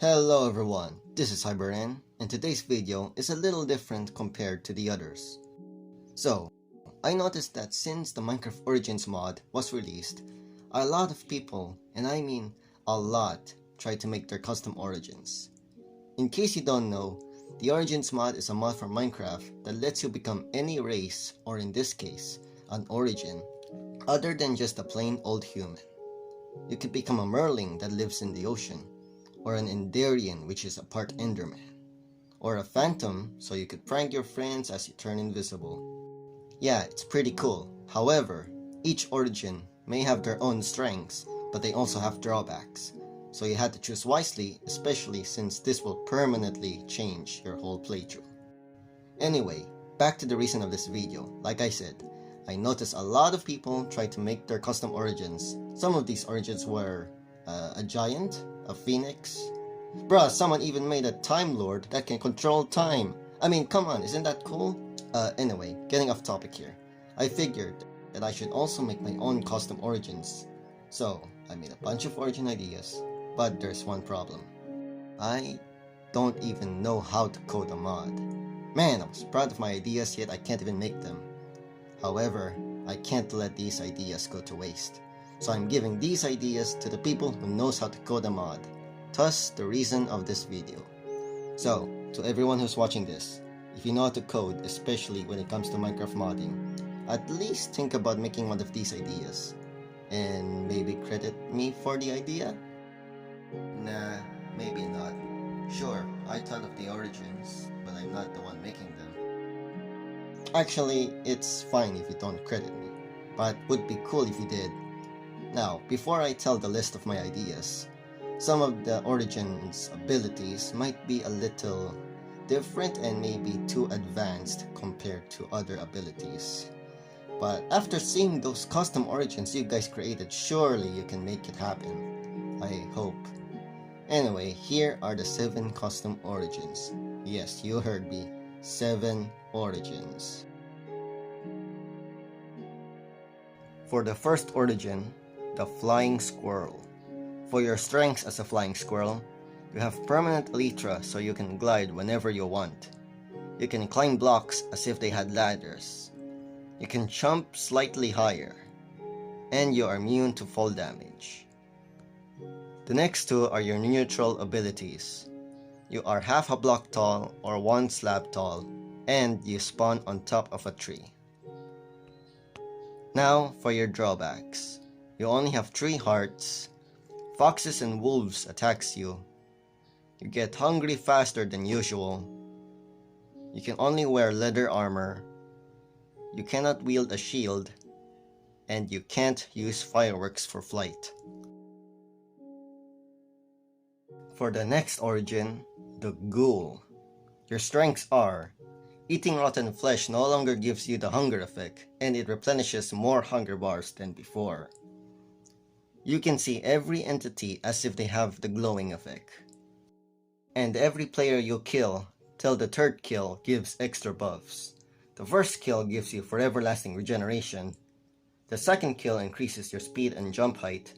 Hello everyone, this is Cyberan, and today's video is a little different compared to the others. So, I noticed that since the Minecraft Origins mod was released, a lot of people, and I mean a lot, tried to make their custom origins. In case you don't know, the Origins mod is a mod for Minecraft that lets you become any race, or in this case, an origin, other than just a plain old human. You could become a Merling that lives in the ocean, or an Endarian, which is a part Enderman, or a Phantom, so you could prank your friends as you turn invisible. Yeah, it's pretty cool. However, each origin may have their own strengths, but they also have drawbacks, so you had to choose wisely, especially since this will permanently change your whole playthrough. Anyway, back to the reason of this video. Like I said, I noticed a lot of people try to make their custom origins. Some of these origins were a giant, a phoenix. Bruh, someone even made a time lord that can control time. I mean, come on, isn't that cool? Anyway, getting off topic here. I figured that I should also make my own custom origins. So, I made a bunch of origin ideas, but there's one problem. I don't even know how to code a mod. Man, I was proud of my ideas, yet I can't even make them. However, I can't let these ideas go to waste. So I'm giving these ideas to the people who knows how to code a mod. Thus, the reason of this video. So, to everyone who's watching this, if you know how to code, especially when it comes to Minecraft modding, at least think about making one of these ideas. And maybe credit me for the idea? Nah, maybe not. Sure, I thought of the origins, but I'm not the one making them. Actually, it's fine if you don't credit me, but would be cool if you did. Now, before I tell the list of my ideas, some of the Origin's abilities might be a little different and maybe too advanced compared to other abilities. But after seeing those custom origins you guys created, surely you can make it happen. I hope. Anyway, here are the 7 custom origins. Yes, you heard me. 7 origins. For the first origin, the Flying Squirrel. For your strengths as a flying squirrel, you have permanent elytra so you can glide whenever you want. You can climb blocks as if they had ladders. You can jump slightly higher. And you are immune to fall damage. The next 2 are your neutral abilities. You are half a block tall or 1 slab tall, and you spawn on top of a tree. Now for your drawbacks. You only have 3 hearts. Foxes and wolves attacks you. You get hungry faster than usual. You can only wear leather armor. You cannot wield a shield. And you can't use fireworks for flight. For the next origin, the Ghoul. Your strengths are: eating rotten flesh no longer gives you the hunger effect, and it replenishes more hunger bars than before. You can see every entity as if they have the glowing effect. And every player you kill till the 3rd kill gives extra buffs. The first kill gives you forever lasting regeneration. The 2nd kill increases your speed and jump height.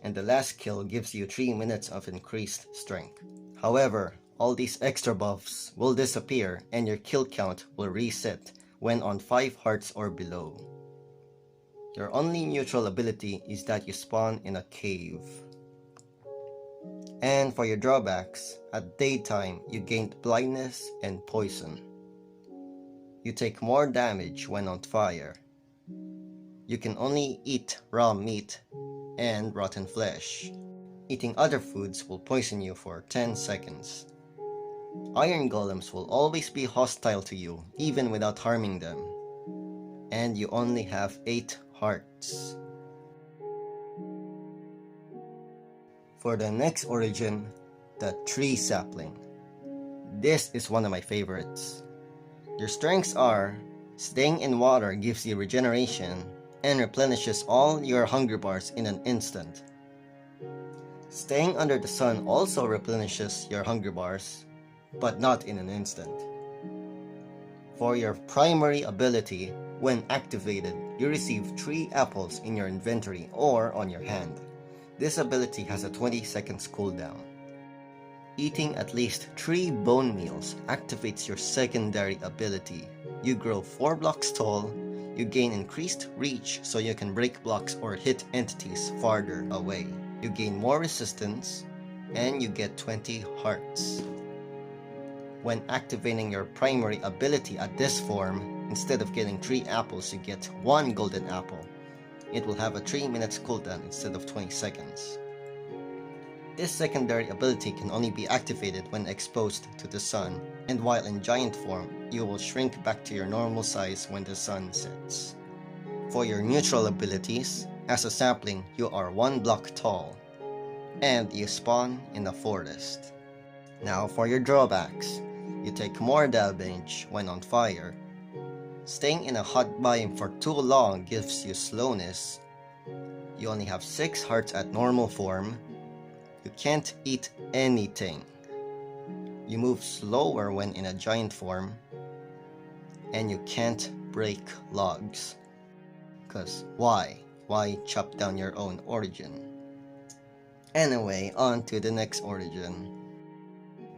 And the last kill gives you 3 minutes of increased strength. However, all these extra buffs will disappear and your kill count will reset when on 5 hearts or below. Your only neutral ability is that you spawn in a cave. And for your drawbacks, at daytime you gain blindness and poison. You take more damage when on fire. You can only eat raw meat and rotten flesh. Eating other foods will poison you for 10 seconds. Iron golems will always be hostile to you even without harming them. And you only have 8 hearts. For the next origin, the Tree Sapling. This is one of my favorites. Your strengths are: staying in water gives you regeneration and replenishes all your hunger bars in an instant. Staying under the sun also replenishes your hunger bars, but not in an instant. For your primary ability, when activated, you receive 3 apples in your inventory or on your hand. This ability has a 20 seconds cooldown. Eating at least 3 bone meals activates your secondary ability. You grow 4 blocks tall, you gain increased reach so you can break blocks or hit entities farther away. You gain more resistance, and you get 20 hearts. When activating your primary ability at this form, instead of getting 3 apples, you get 1 golden apple. It will have a 3 minutes cooldown instead of 20 seconds. This secondary ability can only be activated when exposed to the sun, and while in giant form, you will shrink back to your normal size when the sun sets. For your neutral abilities, as a sapling, you are 1 block tall, and you spawn in a forest. Now for your drawbacks, you take more damage when on fire. Staying in a hot biome for too long gives you slowness. You only have 6 hearts at normal form. You can't eat anything. You move slower when in a giant form. And you can't break logs. Cause why? Why chop down your own origin? Anyway, on to the next origin.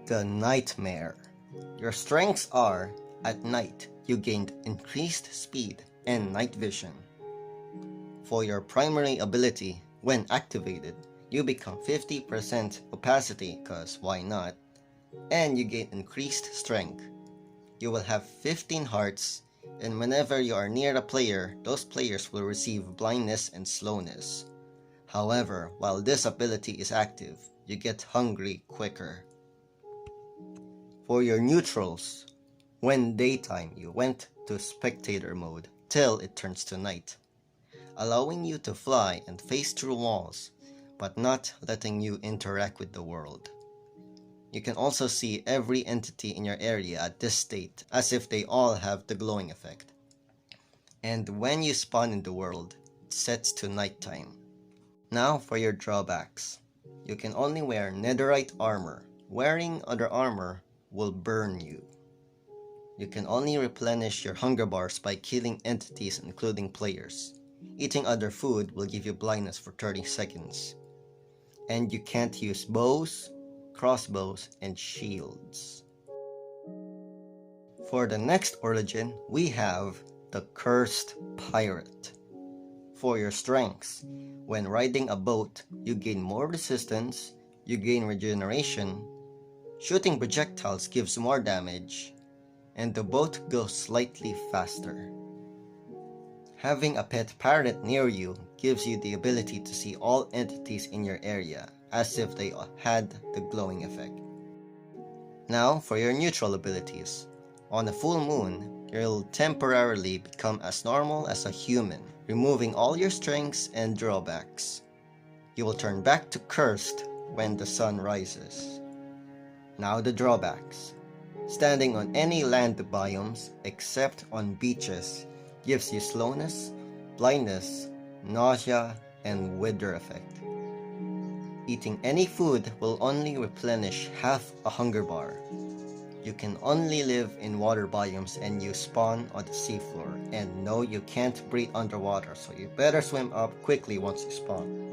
The Nightmare. Your strengths are, at night, you gained increased speed and night vision. For your primary ability, when activated, you become 50% opacity, cause why not, and you gain increased strength. You will have 15 hearts, and whenever you are near a player, those players will receive blindness and slowness. However, while this ability is active, you get hungry quicker. For your neutrals, when daytime, you went to spectator mode till it turns to night, allowing you to fly and face through walls, but not letting you interact with the world. You can also see every entity in your area at this state, as if they all have the glowing effect. And when you spawn in the world, it sets to nighttime. Now for your drawbacks. You can only wear netherite armor. Wearing other armor will burn you. You can only replenish your hunger bars by killing entities including players. Eating other food will give you blindness for 30 seconds. And you can't use bows, crossbows, and shields. For the next origin, we have the Cursed Pirate. For your strengths, when riding a boat, you gain more resistance, you gain regeneration, shooting projectiles gives more damage, and the boat goes slightly faster. Having a pet parrot near you gives you the ability to see all entities in your area, as if they had the glowing effect. Now for your neutral abilities. On a full moon, you'll temporarily become as normal as a human, removing all your strengths and drawbacks. You will turn back to cursed when the sun rises. Now the drawbacks. Standing on any land biomes except on beaches gives you slowness, blindness, nausea, and wither effect. Eating any food will only replenish half a hunger bar. You can only live in water biomes and you spawn on the seafloor. And no, you can't breathe underwater, so you better swim up quickly once you spawn.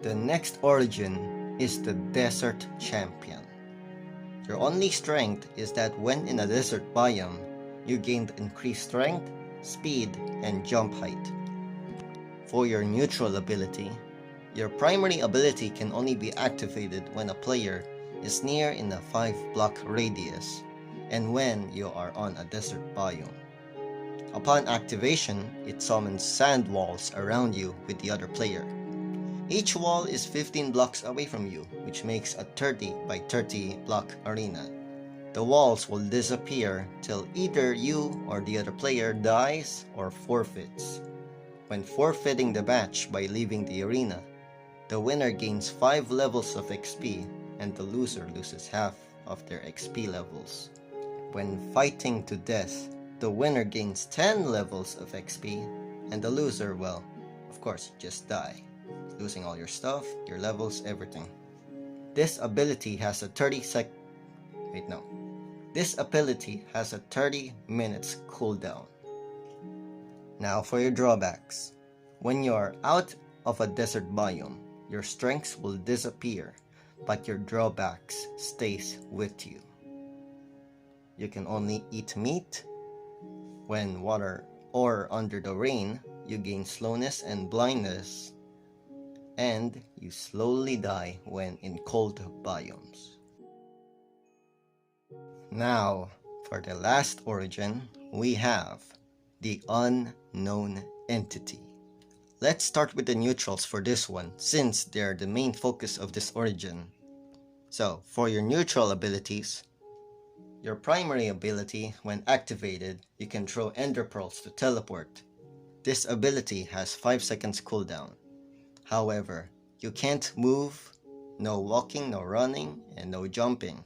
The next origin is the Desert Champion. Your only strength is that when in a desert biome, you gained increased strength, speed, and jump height. For your neutral ability, your primary ability can only be activated when a player is near in a 5-block radius and when you are on a desert biome. Upon activation, it summons sand walls around you with the other player. Each wall is 15 blocks away from you, which makes a 30 by 30 block arena. The walls will disappear till either you or the other player dies or forfeits. When forfeiting the match by leaving the arena, the winner gains 5 levels of XP and the loser loses half of their XP levels. When fighting to death, the winner gains 10 levels of XP and the loser, well, of course, you just die, losing all your stuff, your levels, everything. This ability has a 30 minutes cooldown. Now for your drawbacks. When you are out of a desert biome, your strengths will disappear, but your drawbacks stays with you. You can only eat meat. When water or under the rain, you gain slowness and blindness, and you slowly die when in cold biomes. Now, for the last origin, we have the unknown entity. Let's start with the neutrals for this one, since they're the main focus of this origin. So, for your neutral abilities, your primary ability, when activated, you can throw ender pearls to teleport. This ability has 5 seconds cooldown. However, you can't move, no walking, no running, and no jumping.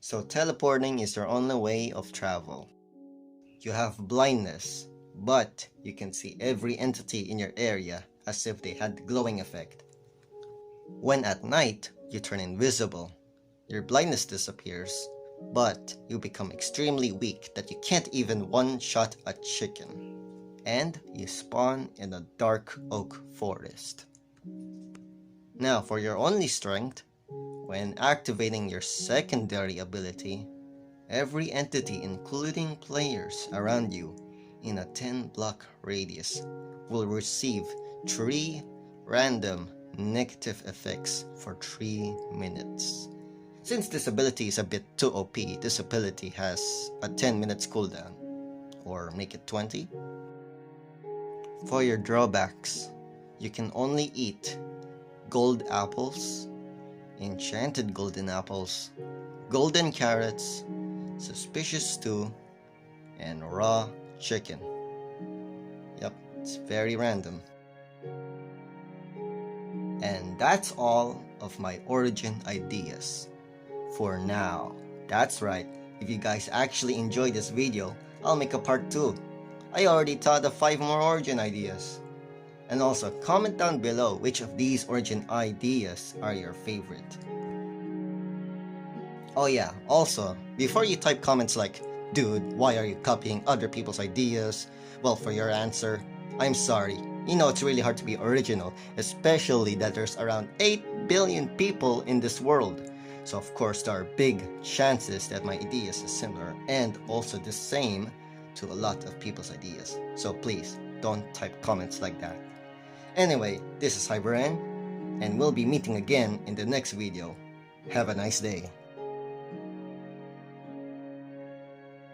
So teleporting is your only way of travel. You have blindness, but you can see every entity in your area as if they had glowing effect. When at night, you turn invisible. Your blindness disappears, but you become extremely weak that you can't even one-shot a chicken. And you spawn in a dark oak forest. Now for your only strength, when activating your secondary ability, every entity including players around you in a 10-block radius will receive 3 random negative effects for 3 minutes. Since this ability is a bit too OP, this ability has a 10 minutes cooldown, or make it 20. For your drawbacks, you can only eat gold apples, enchanted golden apples, golden carrots, suspicious stew, and raw chicken. Yep, it's very random. And that's all of my origin ideas for now. That's right, if you guys actually enjoyed this video, I'll make a part 2. I already thought of 5 more origin ideas. And also, comment down below which of these origin ideas are your favorite. Oh yeah, also, before you type comments like, "Dude, why are you copying other people's ideas?" Well, for your answer, I'm sorry. You know it's really hard to be original, especially that there's around 8 billion people in this world. So of course there are big chances that my ideas is similar and also the same to a lot of people's ideas. So please, don't type comments like that. Anyway, this is Cyberan, and we'll be meeting again in the next video. Have a nice day.